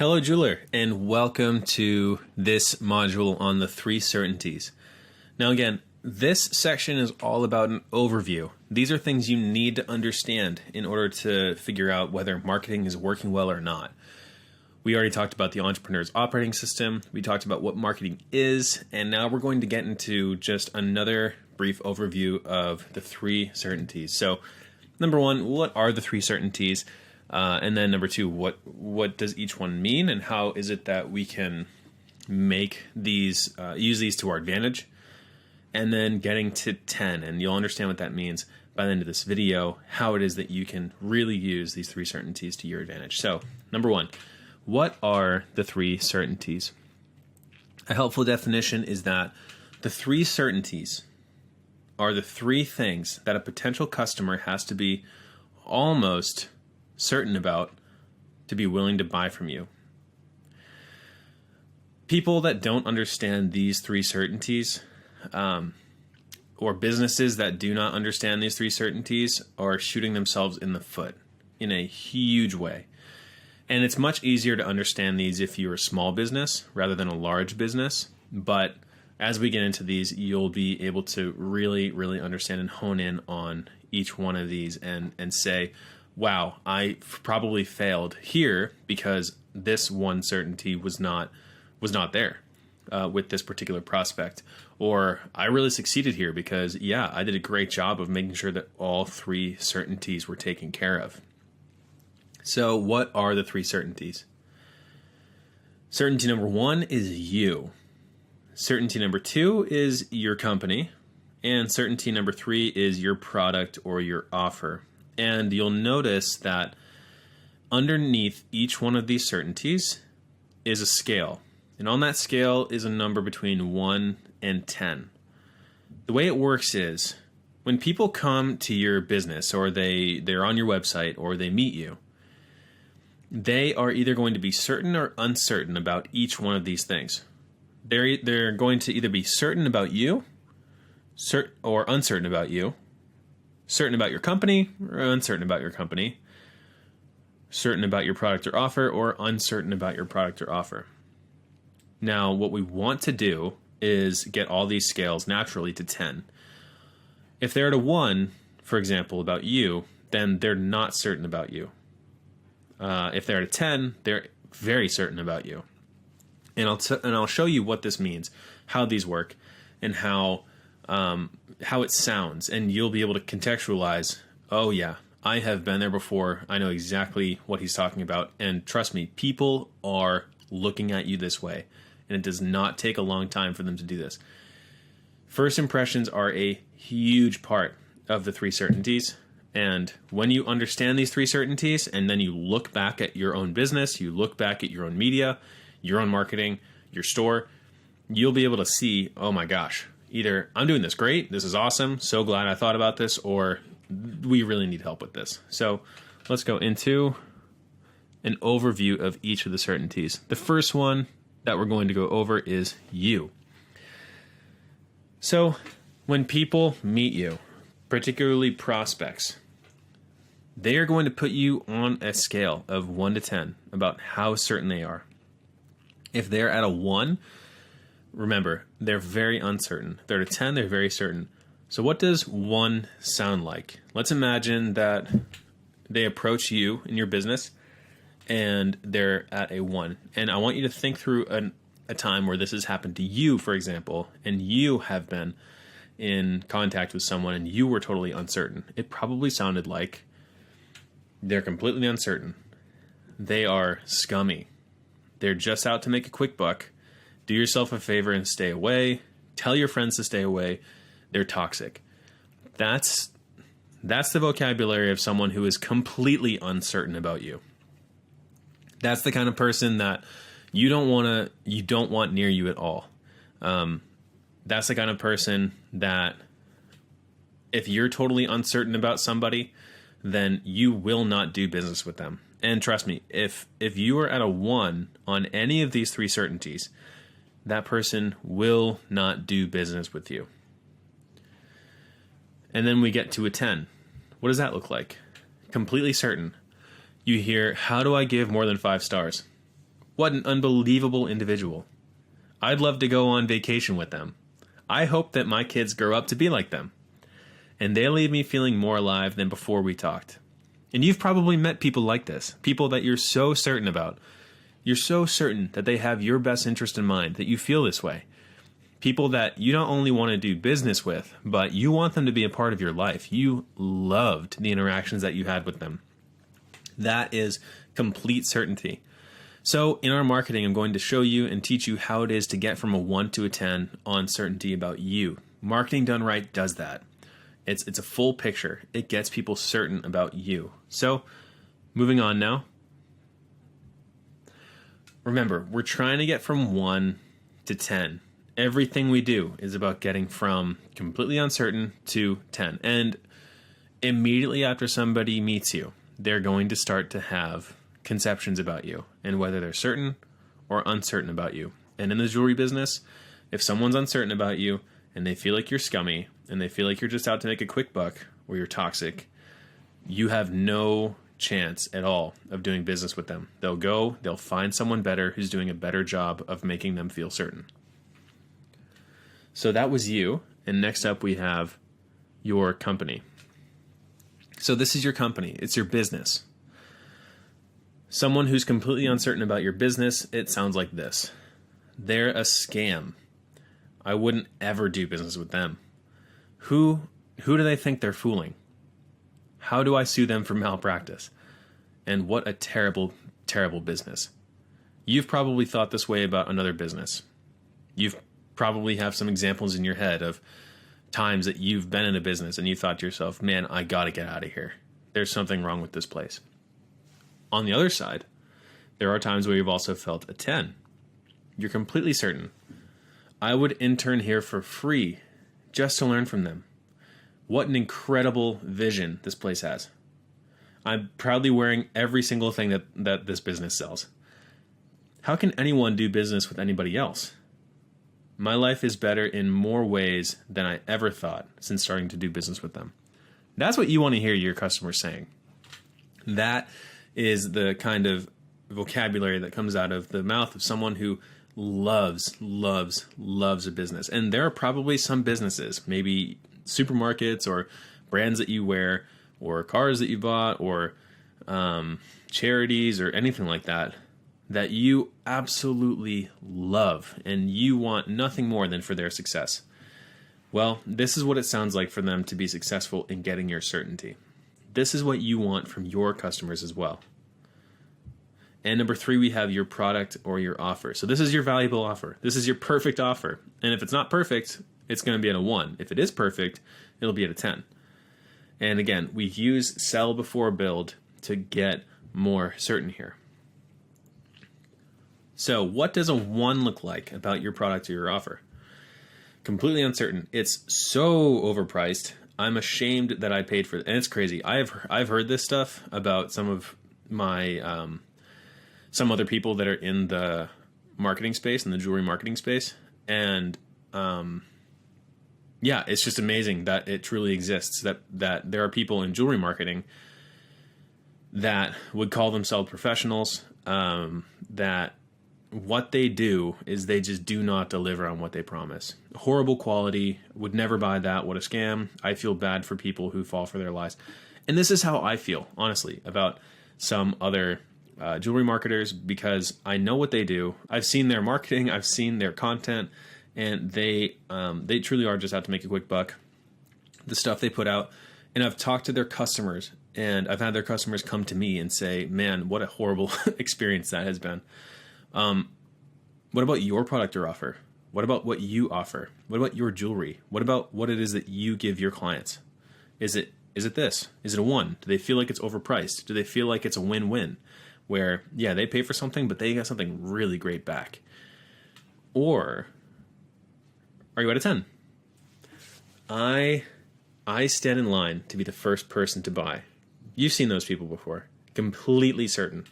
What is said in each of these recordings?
Hello, jeweler, and welcome to this module on the three certainties. Now again, this section is all about an overview. These are things you need to understand in order to figure out whether marketing is working well or not. We already talked about the entrepreneur's operating system, we talked about what marketing is, and now we're going to get into just another brief overview of the three certainties. So, number one, what are the three certainties? And then number two, what does each one mean, and how is it that we can make these use these to our advantage? And then getting to 10, and you'll understand what that means by the end of this video, how it is that you can really use these three certainties to your advantage. So, number one, what are the three certainties? A helpful definition is that the three certainties are the three things that a potential customer has to be almost certain about to be willing to buy from you. People that don't understand these three certainties, or businesses that do not understand these three certainties, are shooting themselves in the foot in a huge way. And it's much easier to understand these if you're a small business rather than a large business. But as we get into these, you'll be able to really understand and hone in on each one of these and say, wow, I probably failed here because this one certainty was not there with this particular prospect. Or I really succeeded here because, yeah, I did a great job of making sure that all three certainties were taken care of. So what are the three certainties? Certainty number one is you. Certainty number two is your company. And certainty number three is your product or your offer. And you'll notice that underneath each one of these certainties is a scale. And on that scale is a number between 1 and 10. The way it works is when people come to your business or they're on your website or they meet you, they are either going to be certain or uncertain about each one of these things. They're going to either be certain about you or uncertain about you, certain about your company or uncertain about your company, certain about your product or offer or uncertain about your product or offer. Now, what we want to do is get all these scales naturally to 10. If they're at a 1, for example, about you, then they're not certain about you. If they're at a 10, they're very certain about you. And I'll show you what this means, how these work, and how it sounds, and you'll be able to contextualize, oh yeah, I have been there before, I know exactly what he's talking about, and trust me, people are looking at you this way, and it does not take a long time for them to do this. First impressions are a huge part of the three certainties, and when you understand these three certainties, and then you look back at your own business, you look back at your own media, your own marketing, your store, you'll be able to see, oh my gosh, either I'm doing this great, this is awesome, so glad I thought about this, or we really need help with this. So let's go into an overview of each of the certainties. The first one that we're going to go over is you. So when people meet you, particularly prospects, they are going to put you on a scale of 1 to 10 about how certain they are. If they're at a 1, remember, they're very uncertain. They're at a 10, they're very certain. So what does 1 sound like? Let's imagine that they approach you in your business and they're at a 1. And I want you to think through a time where this has happened to you, for example, and you have been in contact with someone and you were totally uncertain. It probably sounded like they're completely uncertain. They are scummy. They're just out to make a quick buck. Do yourself a favor and stay away. Tell your friends to stay away. They're toxic. That's the vocabulary of someone who is completely uncertain about you. That's the kind of person that you don't want near you at all. That's the kind of person that if you're totally uncertain about somebody, then you will not do business with them. And trust me, if you are at a 1 on any of these three certainties, that person will not do business with you. And then we get to a 10. What does that look like? Completely certain. You hear, how do I give more than 5 stars? What an unbelievable individual. I'd love to go on vacation with them. I hope that my kids grow up to be like them. And they leave me feeling more alive than before we talked. And you've probably met people like this, people that you're so certain about. You're so certain that they have your best interest in mind, that you feel this way. People that you not only want to do business with, but you want them to be a part of your life. You loved the interactions that you had with them. That is complete certainty. So in our marketing, I'm going to show you and teach you how it is to get from a 1 to a 10 on certainty about you. Marketing done right does that. It's a full picture. It gets people certain about you. So moving on now. Remember, we're trying to get from 1 to 10. Everything we do is about getting from completely uncertain to 10. And immediately after somebody meets you, they're going to start to have conceptions about you and whether they're certain or uncertain about you. And in the jewelry business, if someone's uncertain about you and they feel like you're scummy and they feel like you're just out to make a quick buck or you're toxic, you have no chance at all of doing business with them. They'll find someone better who's doing a better job of making them feel certain. So that was you. And next up we have your company. So this is your company. It's your business. Someone who's completely uncertain about your business, it sounds like this. They're a scam. I wouldn't ever do business with them. Who do they think they're fooling? How do I sue them for malpractice? And what a terrible, terrible business. You've probably thought this way about another business. You've probably have some examples in your head of times that you've been in a business and you thought to yourself, man, I got to get out of here. There's something wrong with this place. On the other side, there are times where you've also felt a 10. You're completely certain. I would intern here for free just to learn from them. What an incredible vision this place has. I'm proudly wearing every single thing that this business sells. How can anyone do business with anybody else? My life is better in more ways than I ever thought since starting to do business with them. That's what you want to hear your customers saying. That is the kind of vocabulary that comes out of the mouth of someone who loves a business. And there are probably some businesses, maybe supermarkets or brands that you wear or cars that you bought or charities or anything like that, that you absolutely love and you want nothing more than for their success. Well, this is what it sounds like for them to be successful in getting your certainty. This is what you want from your customers as well. And number 3, we have your product or your offer. So this is your valuable offer. This is your perfect offer. And if it's not perfect, it's going to be at a 1. If it is perfect, it'll be at a 10. And again, we use sell before build to get more certain here. So what does a 1 look like about your product or your offer? Completely uncertain. It's so overpriced. I'm ashamed that I paid for it. And it's crazy. I've heard this stuff about some of my some other people that are in the marketing space, in the jewelry marketing space. And yeah, it's just amazing that it truly exists, that there are people in jewelry marketing that would call themselves professionals, that what they do is they just do not deliver on what they promise. Horrible quality, would never buy that. What a scam. I feel bad for people who fall for their lies. And this is how I feel, honestly, about some other jewelry marketers, because I know what they do. I've seen their marketing, I've seen their content, and they truly are just out to make a quick buck. The stuff they put out, and I've talked to their customers, and I've had their customers come to me and say, man, what a horrible experience that has been. What about your product or offer? What about what you offer? What about your jewelry? What about what it is that you give your clients? Is it this? Is it a 1? Do they feel like it's overpriced? Do they feel like it's a win-win? Where, yeah, they pay for something, but they got something really great back. Or are you at a 10? I stand in line to be the first person to buy. You've seen those people before. Completely certain.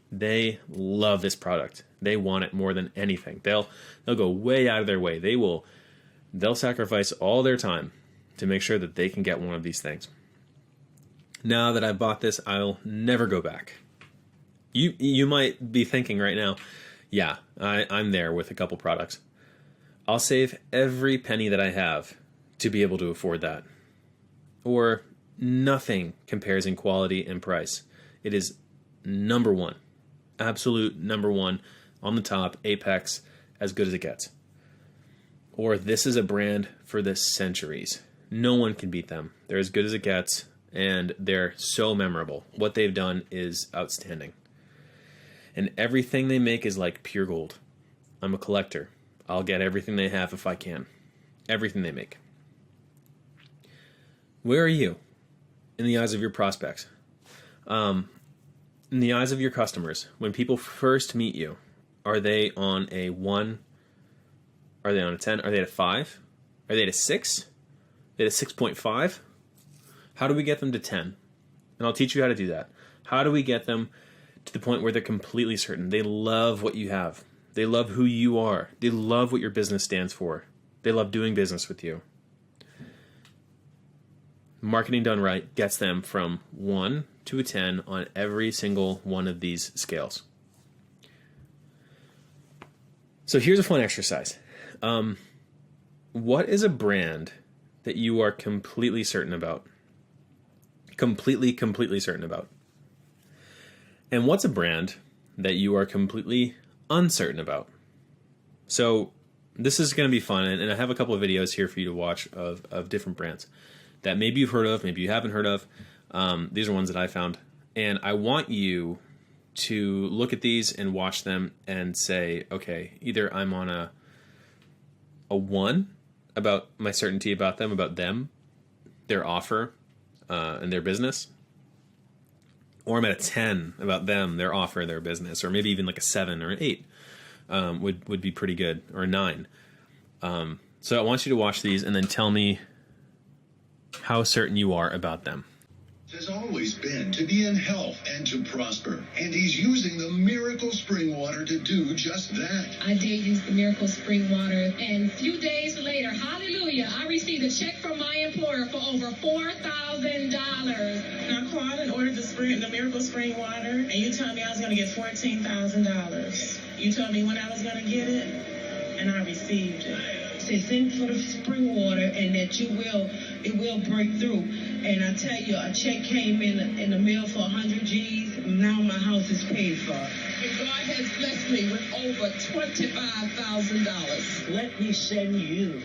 They love this product. They want it more than anything. They'll go way out of their way. They'll sacrifice all their time to make sure that they can get one of these things. Now that I've bought this, I'll never go back. You might be thinking right now, Yeah, I'm there with a couple products. I'll save every penny that I have to be able to afford that. Or nothing compares in quality and price. It is number one, absolute number one, on the top, apex, as good as it gets. Or this is a brand for the centuries. No one can beat them. They're as good as it gets, and they're so memorable. What they've done is outstanding. And everything they make is like pure gold. I'm a collector. I'll get everything they have if I can. Everything they make. Where are you in the eyes of your prospects? In the eyes of your customers, when people first meet you, are they on a 1? Are they on a 10? Are they at a 5? Are they at a 6? Are they at a 6.5? How do we get them to 10? And I'll teach you how to do that. How do we get them to the point where they're completely certain? They love what you have. They love who you are. They love what your business stands for. They love doing business with you. Marketing done right gets them from 1 to a 10 on every single one of these scales. So here's a fun exercise. What is a brand that you are completely certain about? Completely certain about. And what's a brand that you are completely uncertain about? So this is going to be fun, and I have a couple of videos here for you to watch of different brands that maybe you've heard of, maybe you haven't heard of. These are ones that I found. And I want you to look at these and watch them and say, okay, either I'm on a 1 about my certainty about them, their offer, and their business, or I'm at a 10 about them, their offer, their business, or maybe even like a 7 or an 8 would be pretty good, or a 9. So I want you to watch these and then tell me how certain you are about them. Has always been to be in health and to prosper, and he's using the miracle spring water to do just that. I did use the miracle spring water, and a few days later, hallelujah, I received a check from my employer for over $4,000. I called and ordered the miracle spring water, and you told me I was going to get $14,000. You told me when I was going to get it, and I received it. Say thank for the spring water, and that it will break through. And I tell you, a check came in the mail for 100 G's. Now my house is paid for. And God has blessed me with over $25,000. Let me send you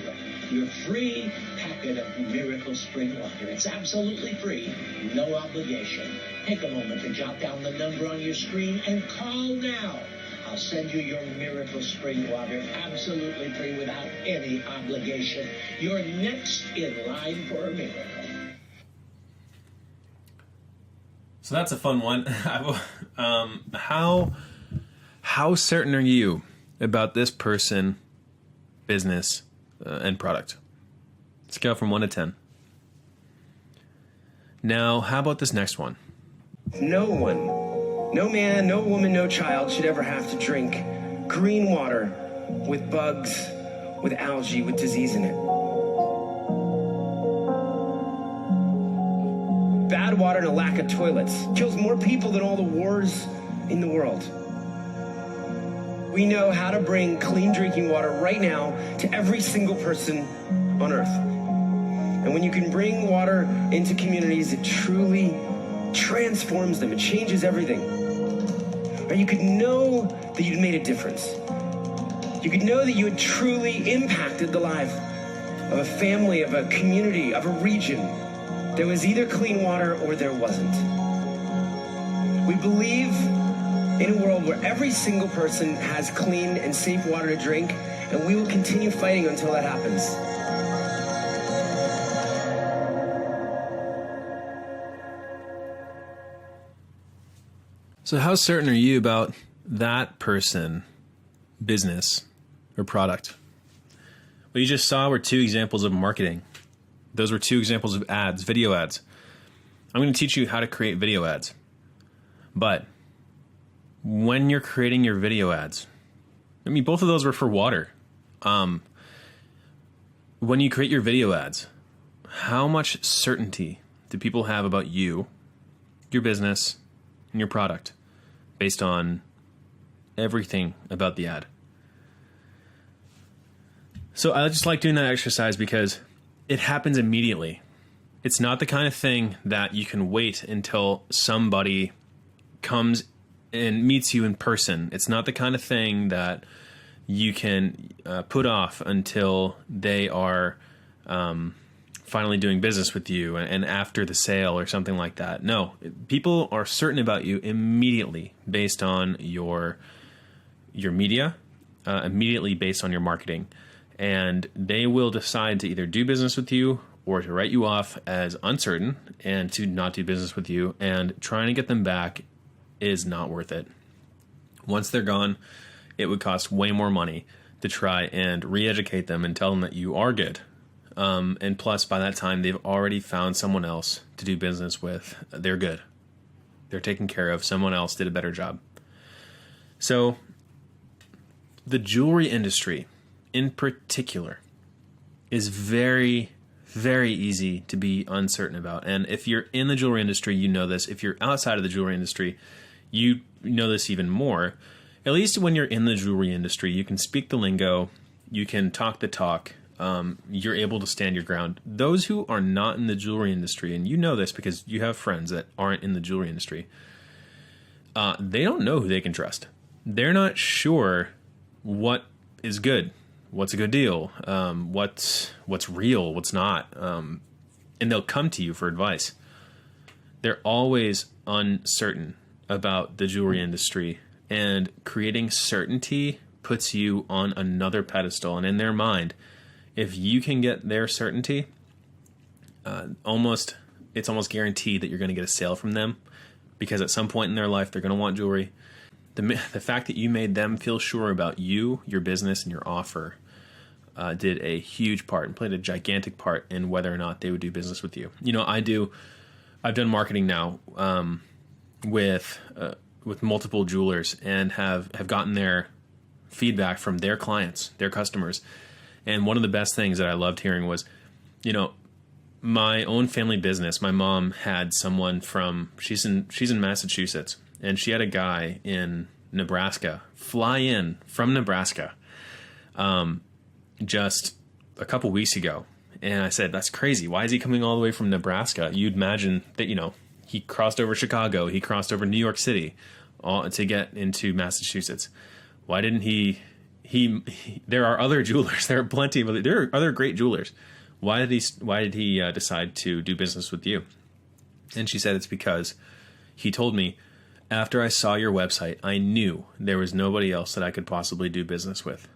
your free packet of miracle spring water. It's absolutely free, no obligation. Take a moment to jot down the number on your screen and call now. I'll send you your miracle spring water absolutely free without any obligation. You're next in line for a miracle. So that's a fun one. How certain are you about this person, business, and product? Scale from 1 to 10. Now, how about this next one? No one, no man, no woman, no child should ever have to drink green water with bugs, with algae, with disease in it. Bad water and a lack of toilets kills more people than all the wars in the world. We know how to bring clean drinking water right now to every single person on Earth. And when you can bring water into communities, it truly transforms them. It changes everything. Or you could know that you'd made a difference. You could know that you had truly impacted the life of a family, of a community, of a region. There was either clean water or there wasn't. We believe in a world where every single person has clean and safe water to drink, and we will continue fighting until that happens. So how certain are you about that person, business, or product? What you just saw were 2 examples of marketing. Those were 2 examples of ads, video ads. I'm going to teach you how to create video ads. But when you're creating your video ads, I mean, both of those were for water. When you create your video ads, how much certainty do people have about you, your business, and your product based on everything about the ad. So I just like doing that exercise because it happens immediately. It's not the kind of thing that you can wait until somebody comes and meets you in person. It's not the kind of thing that you can put off until they are finally doing business with you and after the sale or something like that. No, people are certain about you immediately based on your media, immediately based on your marketing. And they will decide to either do business with you or to write you off as uncertain and to not do business with you. And trying to get them back is not worth it. Once they're gone, it would cost way more money to try and re-educate them and tell them that you are good. And plus, by that time, they've already found someone else to do business with. They're good. They're taken care of. Someone else did a better job. So the jewelry industry in particular is very, very easy to be uncertain about. And if you're in the jewelry industry, you know this. If you're outside of the jewelry industry, you know this even more. At least when you're in the jewelry industry, you can speak the lingo, you can talk the talk, you're able to stand your ground. Those who are not in the jewelry industry, and you know this because you have friends that aren't in the jewelry industry, they don't know who they can trust. They're not sure what is good, what's a good deal, what's real, what's not, and they'll come to you for advice. They're always uncertain about the jewelry industry, and creating certainty puts you on another pedestal. And in their mind, if you can get their certainty, it's almost guaranteed that you're going to get a sale from them, because at some point in their life, they're going to want jewelry. The fact that you made them feel sure about you, your business, and your offer did a huge part and played a gigantic part in whether or not they would do business with you. You know, I've done marketing now with multiple jewelers and have gotten their feedback from their clients, their customers. And one of the best things that I loved hearing was, you know, my own family business. My mom had someone she's in Massachusetts, and she had a guy in Nebraska fly in from Nebraska just a couple weeks ago. And I said, that's crazy. Why is he coming all the way from Nebraska? You'd imagine that, you know, he crossed over Chicago, he crossed over New York City to get into Massachusetts. Why didn't he there are other jewelers. There are other great jewelers. Why did he decide to do business with you? And she said, it's because he told me, after I saw your website, I knew there was nobody else that I could possibly do business with.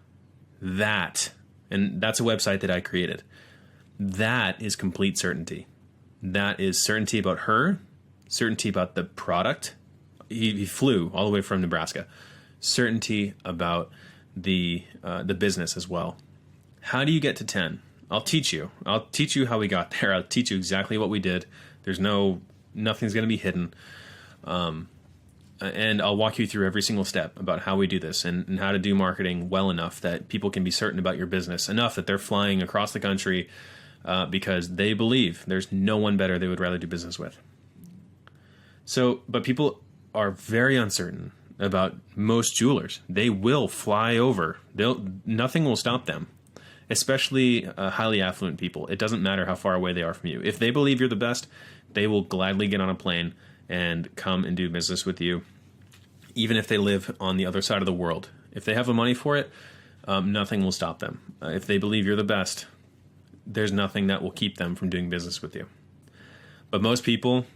And that's a website that I created. That is complete certainty. That is certainty about her, certainty about the product. He flew all the way from Nebraska. Certainty about the business as well. How do you get to 10? I'll teach you. I'll teach you how we got there. I'll teach you exactly what we did. Nothing's going to be hidden. And I'll walk you through every single step about how we do this and how to do marketing well enough that people can be certain about your business, enough that they're flying across the country because they believe there's no one better they would rather do business with. But people are very uncertain about most jewelers. They will fly over. Nothing will stop them, especially highly affluent people. It doesn't matter how far away they are from you. If they believe you're the best, they will gladly get on a plane and come and do business with you, even if they live on the other side of the world. If they have the money for it, nothing will stop them. If they believe you're the best, there's nothing that will keep them from doing business with you. But most people,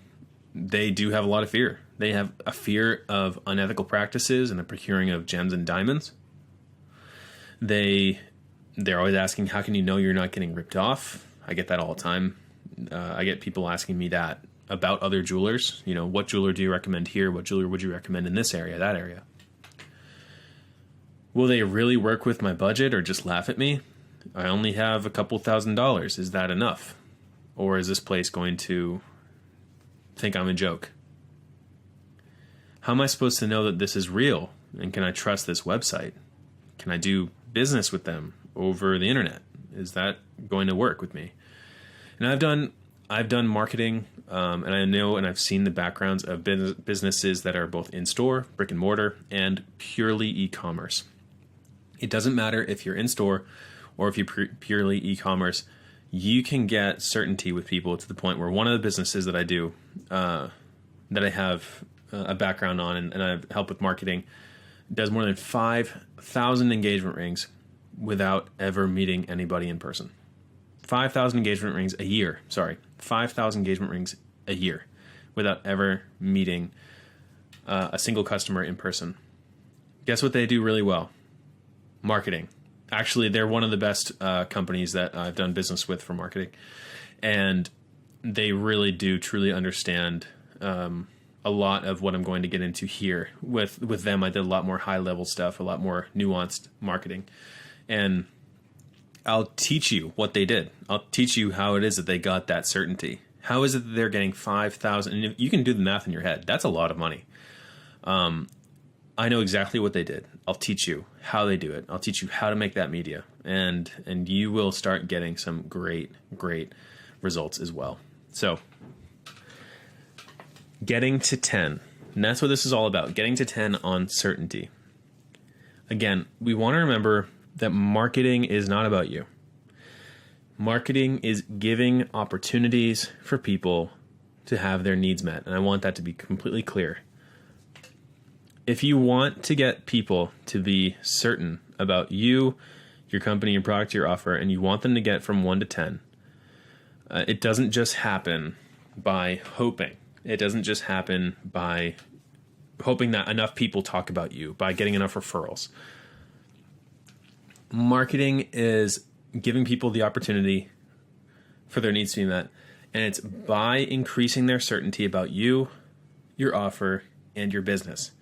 they do have a lot of fear. They have a fear of unethical practices and the procuring of gems and diamonds. They're always asking, how can you know you're not getting ripped off? I get that all the time. I get people asking me that about other jewelers. You know, what jeweler do you recommend here? What jeweler would you recommend in this area, that area? Will they really work with my budget or just laugh at me? I only have a couple $1,000s. Is that enough? Or is this place going to think I'm a joke? How am I supposed to know that this is real? And can I trust this website? Can I do business with them over the internet? Is that going to work with me? And I've done marketing And I know and I've seen the backgrounds of businesses that are both in-store, brick and mortar, and purely e-commerce. It doesn't matter if you're in-store or if you're purely e-commerce. You can get certainty with people to the point where one of the businesses that I do, that I have a background on and I've helped with marketing, does more than 5,000 engagement rings without ever meeting anybody in person. 5,000 engagement rings a year. 5,000 engagement rings a year without ever meeting a single customer in person. Guess what they do really well? Marketing. Actually, they're one of the best companies that I've done business with for marketing. And they really do truly understand a lot of what I'm going to get into here. With them, I did a lot more high-level stuff, a lot more nuanced marketing. And I'll teach you what they did. I'll teach you how it is that they got that certainty. How is it that they're getting 5,000? And you can do the math in your head. That's a lot of money. I know exactly what they did. I'll teach you how they do it. I'll teach you how to make that media. And you will start getting some great results as well. So getting to 10. And that's what this is all about. Getting to 10 on certainty. Again, we want to remember that marketing is not about you. Marketing is giving opportunities for people to have their needs met. And I want that to be completely clear. If you want to get people to be certain about you, your company, your product, your offer, and you want them to get from 1 to 10, it doesn't just happen by hoping. It doesn't just happen by hoping that enough people talk about you, by getting enough referrals. Marketing is giving people the opportunity for their needs to be met. And it's by increasing their certainty about you, your offer, and your business.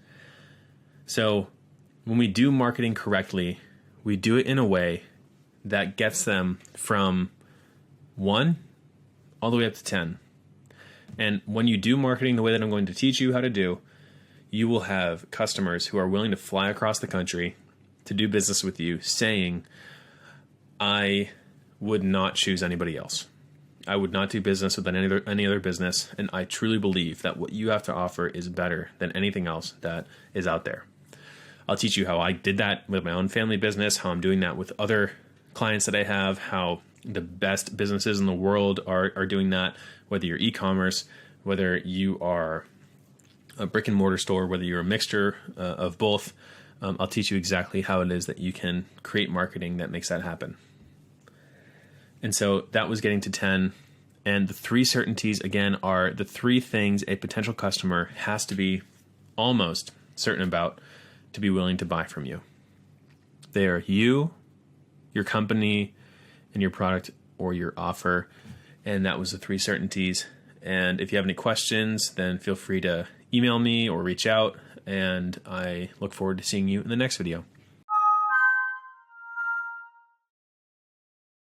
So when we do marketing correctly, we do it in a way that gets them from 1 all the way up to 10. And when you do marketing the way that I'm going to teach you how to do, you will have customers who are willing to fly across the country to do business with you saying, I would not choose anybody else. I would not do business with any other business. And I truly believe that what you have to offer is better than anything else that is out there. I'll teach you how I did that with my own family business, how I'm doing that with other clients that I have, how the best businesses in the world are doing that, whether you're e-commerce, whether you are a brick and mortar store, whether you're a mixture of both. I'll teach you exactly how it is that you can create marketing that makes that happen. And so that was getting to 10. And the 3 certainties, again, are the 3 things a potential customer has to be almost certain about to be willing to buy from you. They are you, your company, and your product or your offer. And that was the 3 certainties. And if you have any questions, then feel free to email me or reach out. And I look forward to seeing you in the next video.